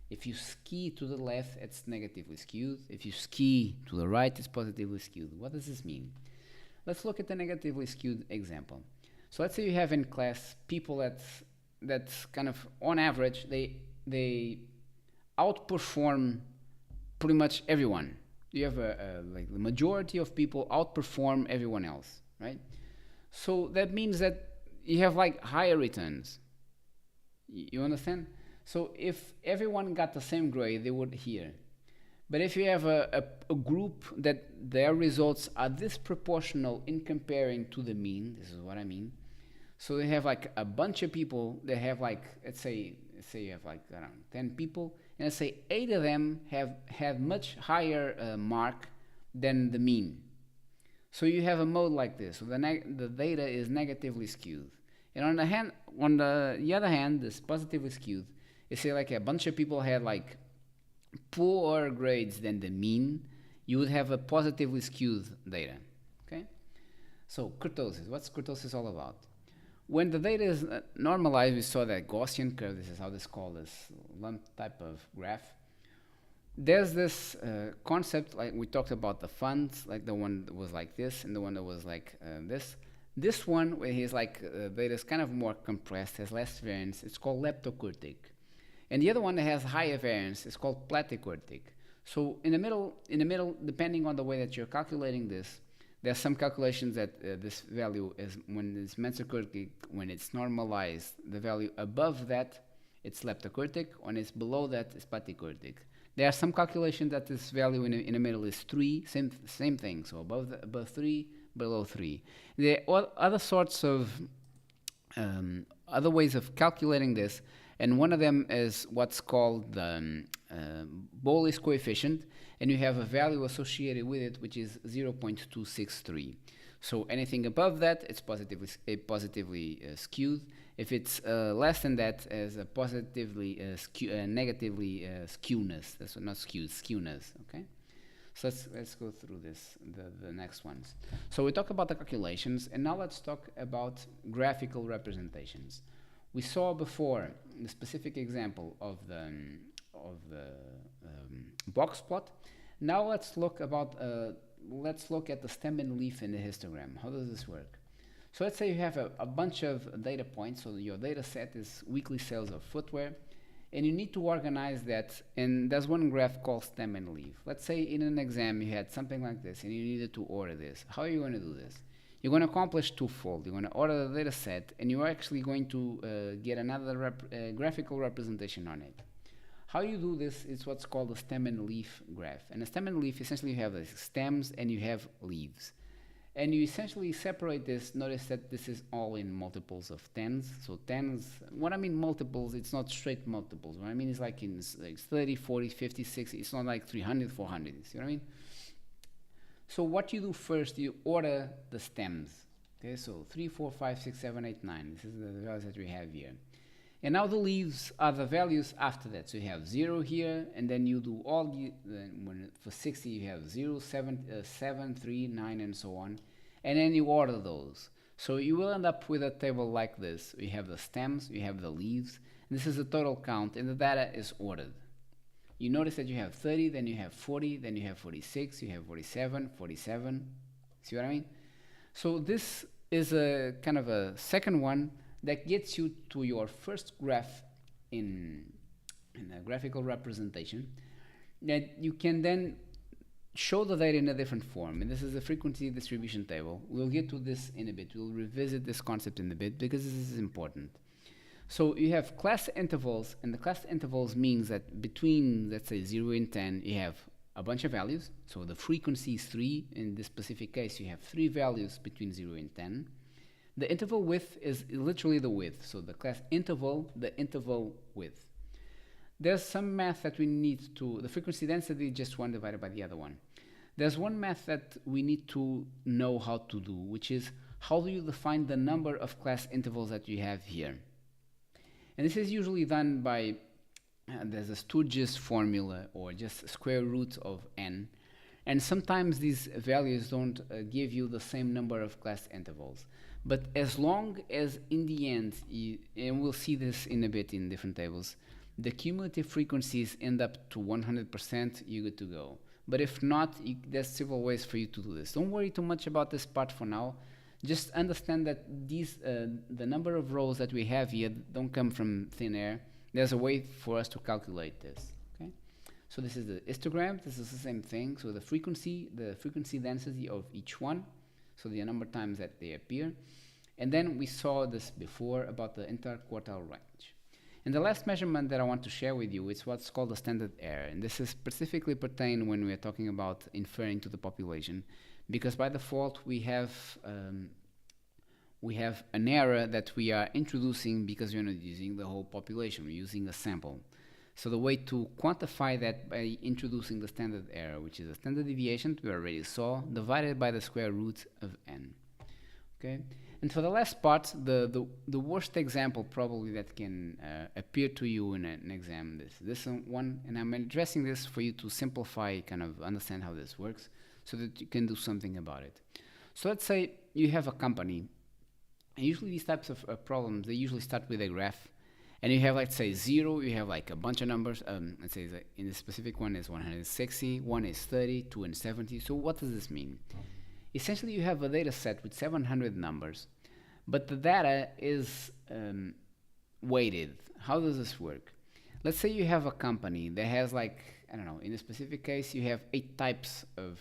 If you ski to the left, it's negatively skewed. If you ski to the right, it's positively skewed. What does this mean? Let's look at the negatively skewed example. So let's say you have in class people that's kind of, on average, they outperform pretty much everyone. You have like the majority of people outperform everyone else, right? So that means that you have like higher returns. You understand? So if everyone got the same grade, they would here. But if you have a group that their results are disproportional in comparing to the mean, this is what I mean. So they have like a bunch of people that have like, let's say you have like, I don't know, 10 people, and let's say 8 of them have much higher mark than the mean. So you have a mode like this. So the data is negatively skewed. And on the other hand, this positively skewed, you say like a bunch of people had like poorer grades than the mean, you would have a positively skewed data. Okay? So kurtosis, what's kurtosis all about? When the data is normalized, we saw that Gaussian curve, this is how this is called, this lump type of graph. There's this concept, like we talked about the funds, like the one that was like this and the one that was like this. This one, where he's like, data is kind of more compressed, has less variance, it's called leptokurtic. And the other one that has higher variance is called platykurtic. So in the middle, depending on the way that you're calculating this, there are some calculations that this value is, when it's mesokurtic, when it's normalized, the value above that, it's leptokurtic, when it's below that, it's platykurtic. There are some calculations that this value in the middle is 3, same thing, so above 3, below 3. There are other sorts of, other ways of calculating this, and one of them is what's called the Bowley's coefficient, and you have a value associated with it, which is 0.263. So anything above that, it's positively skewed. If it's less than that, as a positively negatively skewness. That's not skewed, skewness. Okay. So let's go through this, the next ones. So we talked about the calculations, and now let's talk about graphical representations. We saw before the specific example of the box plot. Now let's look at the stem and leaf in the histogram. How does this work? So let's say you have a bunch of data points. So your data set is weekly sales of footwear, and you need to organize that. And there's one graph called stem and leaf. Let's say in an exam you had something like this, and you needed to order this. How are you going to do this? You're going to accomplish twofold. You're going to order the data set, and you're actually going to get another graphical representation on it. How you do this is what's called a stem and leaf graph. And a stem and leaf, essentially you have the stems and you have leaves. And you essentially separate this. Notice that this is all in multiples of tens. So tens, what I mean multiples, it's not straight multiples. What I mean is like in like 30, 40, 50, 60. It's not like 300, 400. You see what I mean? So what you do first, you order the stems. Okay, so 3, 4, 5, 6, 7, 8, 9. This is the values that we have here. And now the leaves are the values after that. So you have 0 here, and then you do all the, for 60 you have 0, 7, 3, 9, and so on. And then you order those. So you will end up with a table like this. You have the stems, you have the leaves. This is the total count, and the data is ordered. You notice that you have 30, then you have 40, then you have 46, you have 47, 47. See what I mean? So this is a kind of a second one that gets you to your first graph in a graphical representation that you can then show the data in a different form. And this is a frequency distribution table. We'll get to this in a bit. We'll revisit this concept in a bit because this is important. So you have class intervals, and the class intervals means that between, let's say, 0 and 10, you have a bunch of values. So the frequency is 3. In this specific case, you have 3 values between 0 and 10. The interval width is literally the width. So the class interval, the interval width. There's some math that we need to, the frequency density is just 1 divided by the other one. There's one math that we need to know how to do, which is how do you define the number of class intervals that you have here? And this is usually done by, there's a Sturge's formula, or just square root of n. And sometimes these values don't give you the same number of class intervals. But as long as in the end, and we'll see this in a bit in different tables, the cumulative frequencies end up to 100%, you're good to go. But if not, there's several ways for you to do this. Don't worry too much about this part for now. Just understand that these, the number of rows that we have here don't come from thin air. There's a way for us to calculate this. Okay? So this is the histogram. This is the same thing. So the frequency density of each one. So the number of times that they appear. And then we saw this before about the interquartile range. And the last measurement that I want to share with you is what's called the standard error. And this is specifically pertain when we are talking about inferring to the population, because by default we have an error that we are introducing because we're not using the whole population, we're using a sample. So the way to quantify that by introducing the standard error, which is a standard deviation we already saw, divided by the square root of n. Okay? And for the last part, the worst example probably that can appear to you in an exam, this one, and I'm addressing this for you to simplify, kind of understand how this works, so that you can do something about it. So let's say you have a company, And usually these types of problems, they usually start with a graph. And you have, let's say, 0, you have like a bunch of numbers. Let's say that in the specific one is 160, 1 is 30, 2 and 70. So what does this mean? Essentially, you have a data set with 700 numbers, but the data is weighted. How does this work? Let's say you have a company that has, like, I don't know, in a specific case, you have 8 types of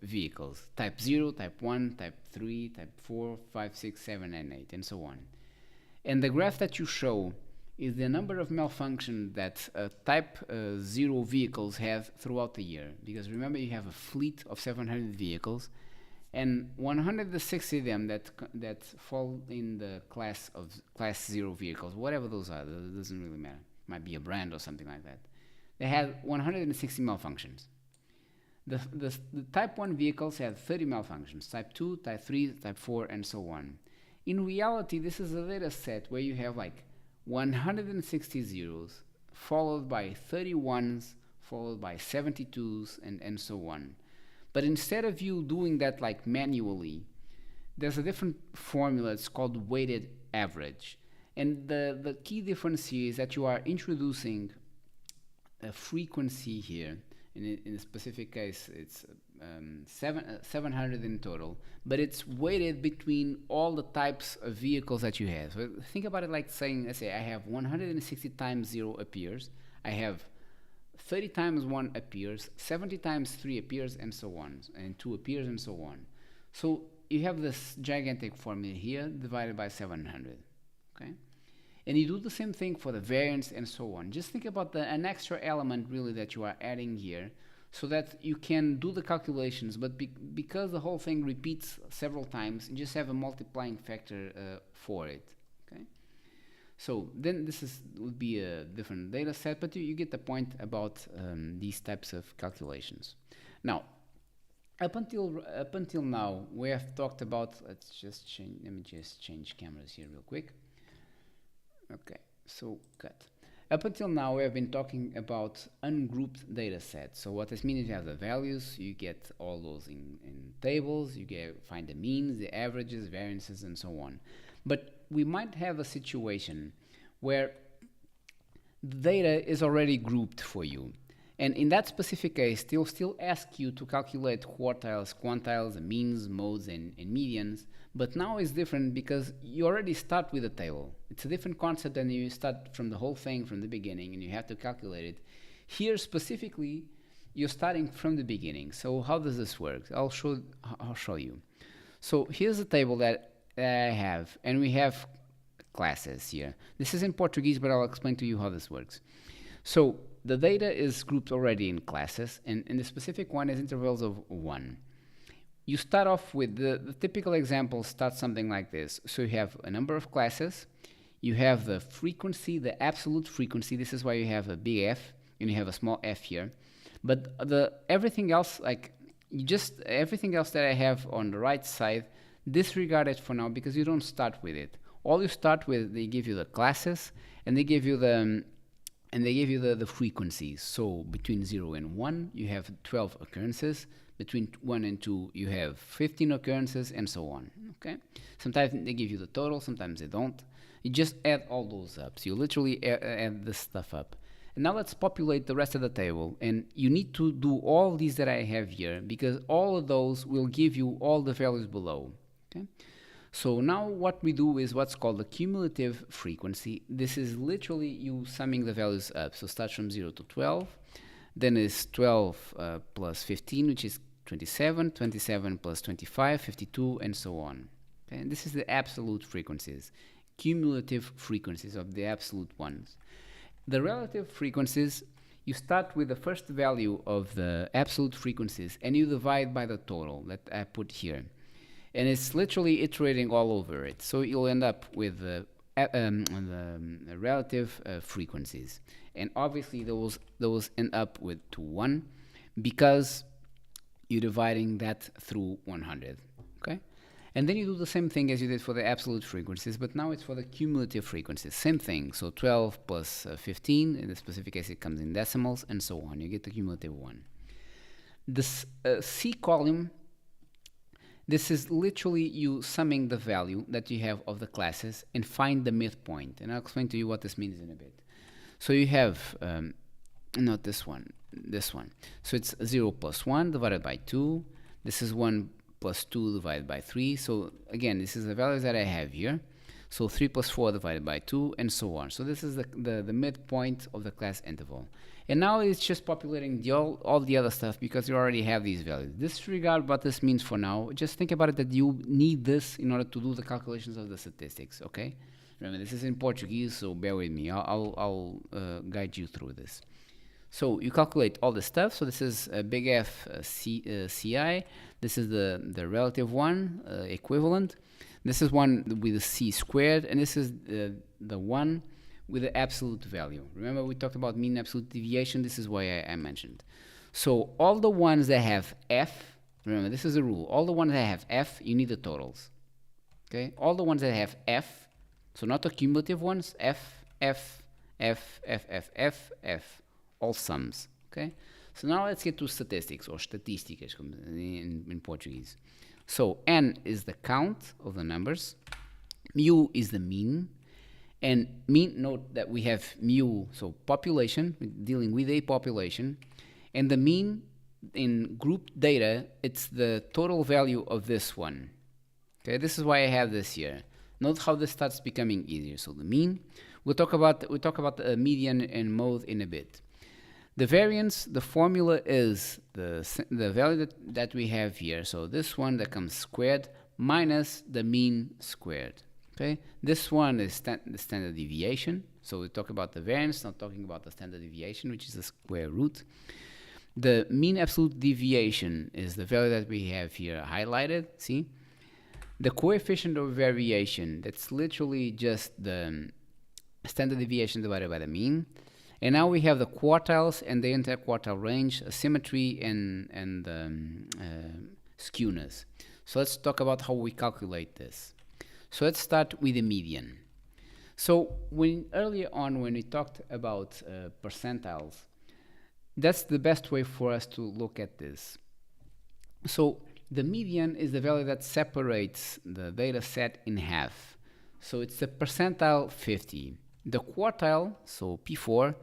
vehicles: type 0, type 1, type 3, type 4, 5, 6, 7, and 8, and so on. And the graph that you show is the number of malfunctions that type 0 vehicles have throughout the year. Because remember, you have a fleet of 700 vehicles, and 160 of them that fall in the class 0 vehicles, whatever those are, that doesn't really matter. Might be a brand or something like that. They have 160 malfunctions. The type 1 vehicles have 30 malfunctions, type 2, type 3, type 4, and so on. In reality, this is a data set where you have like 160 zeros, followed by 31s, followed by 72s, and so on. But instead of you doing that like manually, there's a different formula. It's called weighted average. And the key difference here is that you are introducing a frequency here. In a specific case, it's 700 in total, but it's weighted between all the types of vehicles that you have. So think about it like saying, let's say I have 160 times 0 appears, I have 30 times 1 appears, 70 times 3 appears, and so on, and 2 appears, and so on. So you have this gigantic formula here divided by 700, okay? And you do the same thing for the variance and so on. Just think about an extra element really that you are adding here so that you can do the calculations, but because the whole thing repeats several times, you just have a multiplying factor for it, okay? So then would be a different data set, but you get the point about these types of calculations. Now, up until now, we have talked about, let me just change cameras here real quick. Okay, so cut. Up until now, we have been talking about ungrouped data sets. So what this means is you have the values, you get all those in tables, you find the means, the averages, variances, and so on. But we might have a situation where the data is already grouped for you. And in that specific case, they'll still ask you to calculate quartiles, quantiles, means, modes, and medians. But now it's different because you already start with a table. It's a different concept than you start from the whole thing from the beginning and you have to calculate it. Here specifically, you're starting from the beginning. So how does this work? I'll show you. So here's the table that I have, and we have classes here. This is in Portuguese, but I'll explain to you how this works. So the data is grouped already in classes, and the specific one is intervals of 1. You start off with the typical example starts something like this. So you have a number of classes, you have the frequency, the absolute frequency. This is why you have a big F and you have a small f here. But everything else, everything else that I have on the right side, disregard it for now because you don't start with it. All you start with, they give you the classes and they give you the frequencies. So between 0 and 1, you have 12 occurrences. Between 1 and 2, you have 15 occurrences, and so on. Okay. Sometimes they give you the total, sometimes they don't. You just add all those up. So you literally add this stuff up. And now let's populate the rest of the table. And you need to do all these that I have here because all of those will give you all the values below. Okay. So now what we do is what's called the cumulative frequency. This is literally you summing the values up. So starts from 0 to 12. Then is 12 plus 15, which is 27, 27 plus 25, 52, and so on. Okay? And this is the absolute frequencies, cumulative frequencies of the absolute ones. The relative frequencies, you start with the first value of the absolute frequencies, and you divide by the total that I put here. And it's literally iterating all over it. So you'll end up with the relative frequencies. And obviously those end up with 1 because you're dividing that through 100, okay? And then you do the same thing as you did for the absolute frequencies, but now it's for the cumulative frequencies. Same thing, so 12 plus 15, in the specific case it comes in decimals, and so on. You get the cumulative one. This C column, This is literally you summing the value that you have of the classes and find the midpoint. And I'll explain to you what this means in a bit. So you have, not this one, this one. So it's 0 plus 1 divided by 2. This is 1 plus 2 divided by 3. So again, this is the values that I have here. So 3 plus 4 divided by 2 and so on. So this is the midpoint of the class interval. And now it's just populating all the other stuff because you already have these values. Disregard what this means for now. Just think about it that you need this in order to do the calculations of the statistics, okay? Remember, this is in Portuguese, so bear with me. I'll guide you through this. So you calculate all the stuff. So this is a big F CI. This is the relative one, equivalent. This is one with a C squared, and this is the one with the absolute value. Remember we talked about mean absolute deviation. This is why I mentioned. So all the ones that have F, remember this is a rule. All the ones that have F, you need the totals. Okay? All the ones that have F, so not the cumulative ones, F, F, F, F, F, F, F, all sums. Okay? So now let's get to statistics, or estatísticas in Portuguese. So n is the count of the numbers, mu is the mean, and mean, note that we have mu, so population, dealing with a population, and the mean in group data, it's the total value of this one. Okay, this is why I have this here. Note how this starts becoming easier. So the mean, we'll talk about the median and mode in a bit. The variance, the formula is the value that we have here. So this one that comes squared minus the mean squared. Okay, this one is the standard deviation. So we talk about the variance, not talking about the standard deviation, which is the square root. The mean absolute deviation is the value that we have here highlighted. See, the coefficient of variation, that's literally just the standard deviation divided by the mean. And now we have the quartiles and the interquartile range, symmetry and skewness. So let's talk about how we calculate this. So let's start with the median. So earlier on when we talked about percentiles, that's the best way for us to look at this. So the median is the value that separates the data set in half. So it's the percentile 50. The quartile, so P4,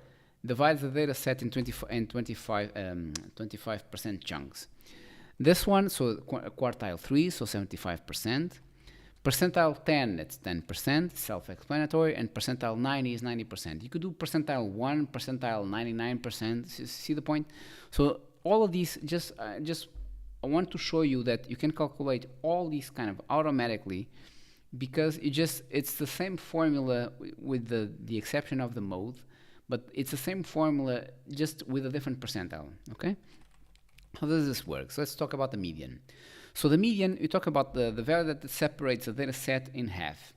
divides the data set in 25% chunks. This one, so quartile 3, so 75%. Percentile 10, that's 10%, self-explanatory, and percentile 90 is 90%. You could do percentile 1, percentile 99%, see the point? So all of these, I want to show you that you can calculate all these kind of automatically because it's the same formula with the exception of the mode, but it's the same formula just with a different percentile, okay? How does this work? So let's talk about the median. So the median, you talk about the value that separates the data set in half.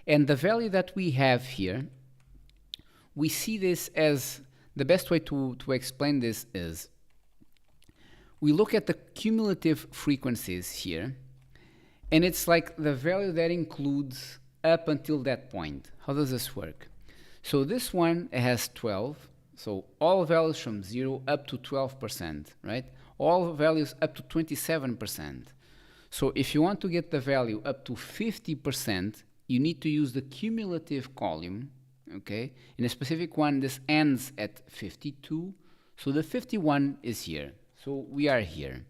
And the value that we have here, we see this as, the best way to explain this is, we look at the cumulative frequencies here, and it's like the value that includes up until that point. How does this work? So this one has 12, so all values from 0 up to 12%, right? All values up to 27%. So if you want to get the value up to 50%, you need to use the cumulative column, okay? In a specific one, this ends at 52, so the 51 is here. So we are here,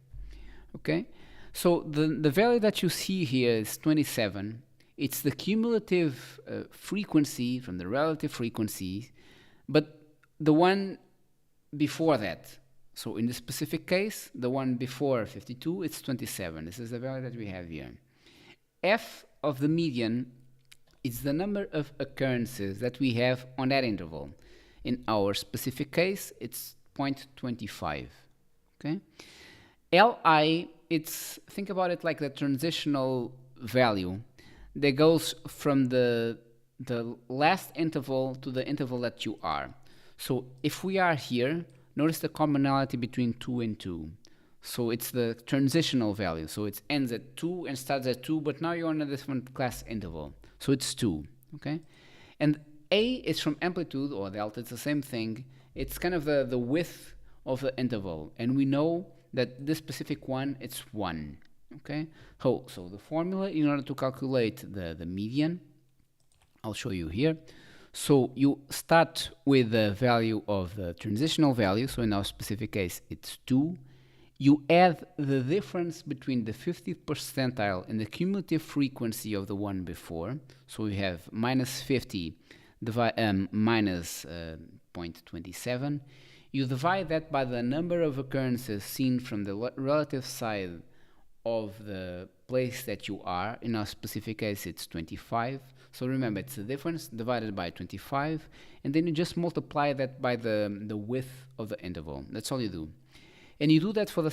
okay? So the value that you see here is 27. It's the cumulative frequency from the relative frequency, but the one before that. So in the specific case, the one before 52, it's 27. This is the value that we have here. F of the median is the number of occurrences that we have on that interval. In our specific case, it's 0.25. Okay? Li, think about it like the transitional value that goes from the last interval to the interval that you are. So if we are here, notice the commonality between 2 and 2. So it's the transitional value. So it ends at 2 and starts at 2, but now you're on a different class interval. So it's 2, okay? And A is from amplitude or delta, it's the same thing. It's kind of the width of the interval. And we know that this specific one, it's 1. Okay, so the formula in order to calculate the median, I'll show you here. So you start with the value of the transitional value, so in our specific case it's 2. You add the difference between the 50th percentile and the cumulative frequency of the one before, so we have minus 50 minus 0.27. You divide that by the number of occurrences seen from the relative side of the place that you are. In our specific case it's 25. So remember, it's the difference divided by 25, and then you just multiply that by the width of the interval. That's all you do. And you do that for the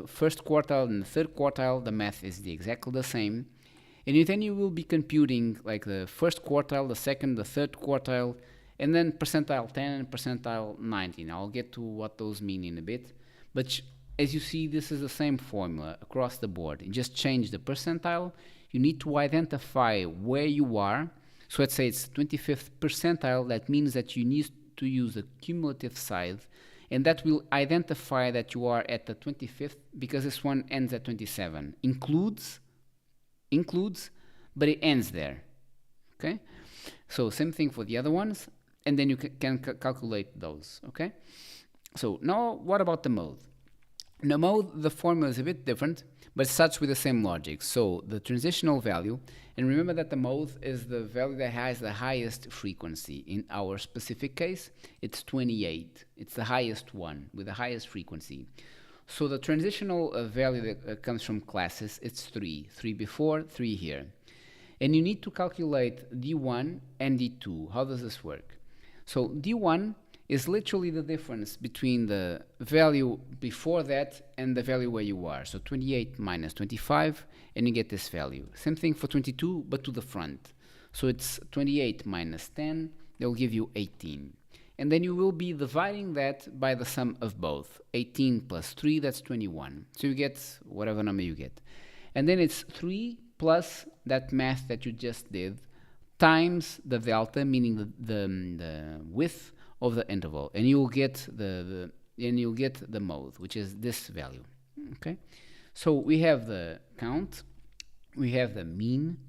first quartile and the third quartile. The math is exactly the same. And then you will be computing like the first quartile, the second, the third quartile, and then percentile 10 and percentile 19. I'll get to what those mean in a bit. But as you see, this is the same formula across the board. You just change the percentile. You need to identify where you are. So let's say it's 25th percentile. That means that you need to use the cumulative side, and that will identify that you are at the 25th, because this one ends at 27. Includes, but it ends there. Okay? So same thing for the other ones, and then you can calculate those. Okay? So now what about the mode? In the mode, the formula is a bit different, but it starts with the same logic. So the transitional value, and remember that the mode is the value that has the highest frequency. In our specific case, it's 28. It's the highest one with the highest frequency. So the transitional value that comes from classes, it's 3. 3 before, 3 here. And you need to calculate D1 and D2. How does this work? So D1 is literally the difference between the value before that and the value where you are. So 28 minus 25, and you get this value. Same thing for 22, but to the front. So it's 28 minus 10, they'll give you 18. And then you will be dividing that by the sum of both. 18 plus 3, that's 21. So you get whatever number you get. And then it's 3 plus that math that you just did times the delta, meaning the width of the interval, and you'll get the mode, which is this value. Okay, so we have the count, we have the mean,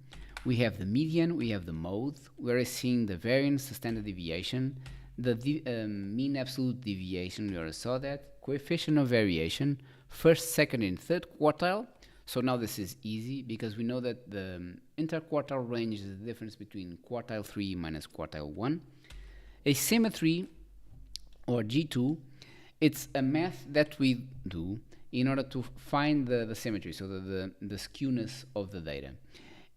we have the median, we have the mode. We're seeing the variance, the standard deviation, the mean absolute deviation. We already saw that. Coefficient of variation, first, second, and third quartile. So now this is easy because we know that the interquartile range is the difference between quartile 3 minus quartile 1. Asymmetry, or G2, it's a math that we do in order to find the symmetry, so the skewness of the data.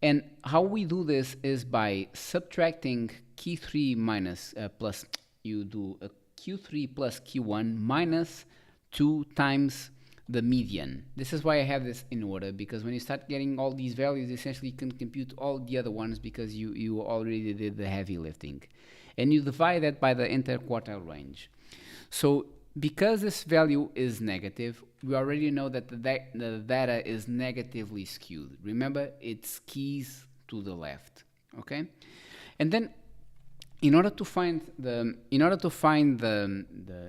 And how we do this is by subtracting Q3 minus plus, you do a Q3 plus Q1 minus 2 times the median. This is why I have this in order, because when you start getting all these values, essentially you can compute all the other ones because you already did the heavy lifting. And you divide that by the interquartile range. So because this value is negative, we already know that the data is negatively skewed. Remember, it skis to the left. Okay? And then in order to find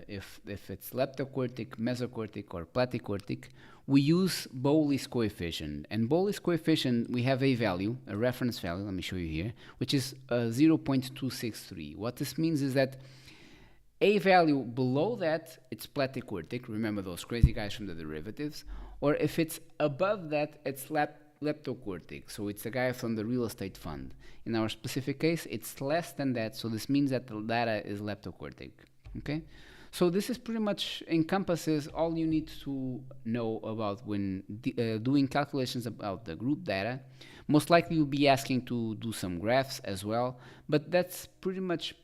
if it's leptocortic, mesocortic, or platycortic, we use Bowley's coefficient. And Bowley's coefficient, we have a value, a reference value, let me show you here, which is 0.263. What this means is that a value below that, it's platycortic. Remember those crazy guys from the derivatives. Or if it's above that, it's leptocortic. So it's a guy from the real estate fund. In our specific case, it's less than that. So this means that the data is leptocortic. Okay? So this is pretty much encompasses all you need to know about when doing calculations about the group data. Most likely you'll be asking to do some graphs as well, but that's pretty much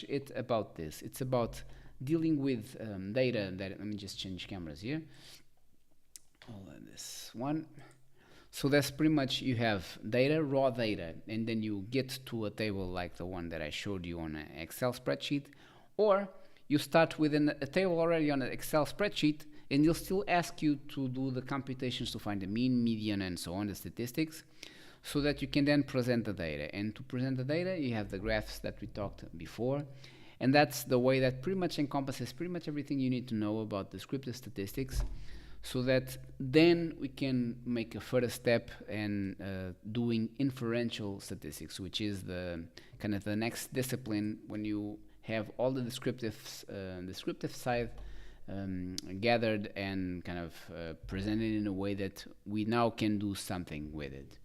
it about this. It's about dealing with data that, let me just change cameras here. Hold on, this one. So that's pretty much, you have data, raw data, and then you get to a table like the one that I showed you on an Excel spreadsheet, or you start with a table already on an Excel spreadsheet, and they'll still ask you to do the computations to find the mean, median, and so on, the statistics, so that you can then present the data. And to present the data, you have the graphs that we talked before. And that's the way that pretty much encompasses pretty much everything you need to know about descriptive statistics, so that then we can make a further step in doing inferential statistics, which is the kind of the next discipline when you have all the descriptive side gathered and kind of presented in a way that we now can do something with it.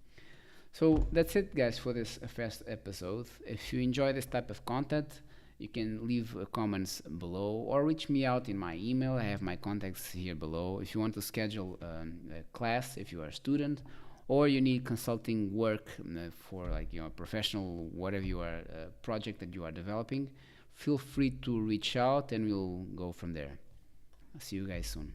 So that's it, guys, for this first episode. If you enjoy this type of content, you can leave comments below or reach me out in my email. I have my contacts here below. If you want to schedule a class, if you are a student, or you need consulting work for like professional whatever you are project that you are developing, feel free to reach out and we'll go from there. I'll see you guys soon.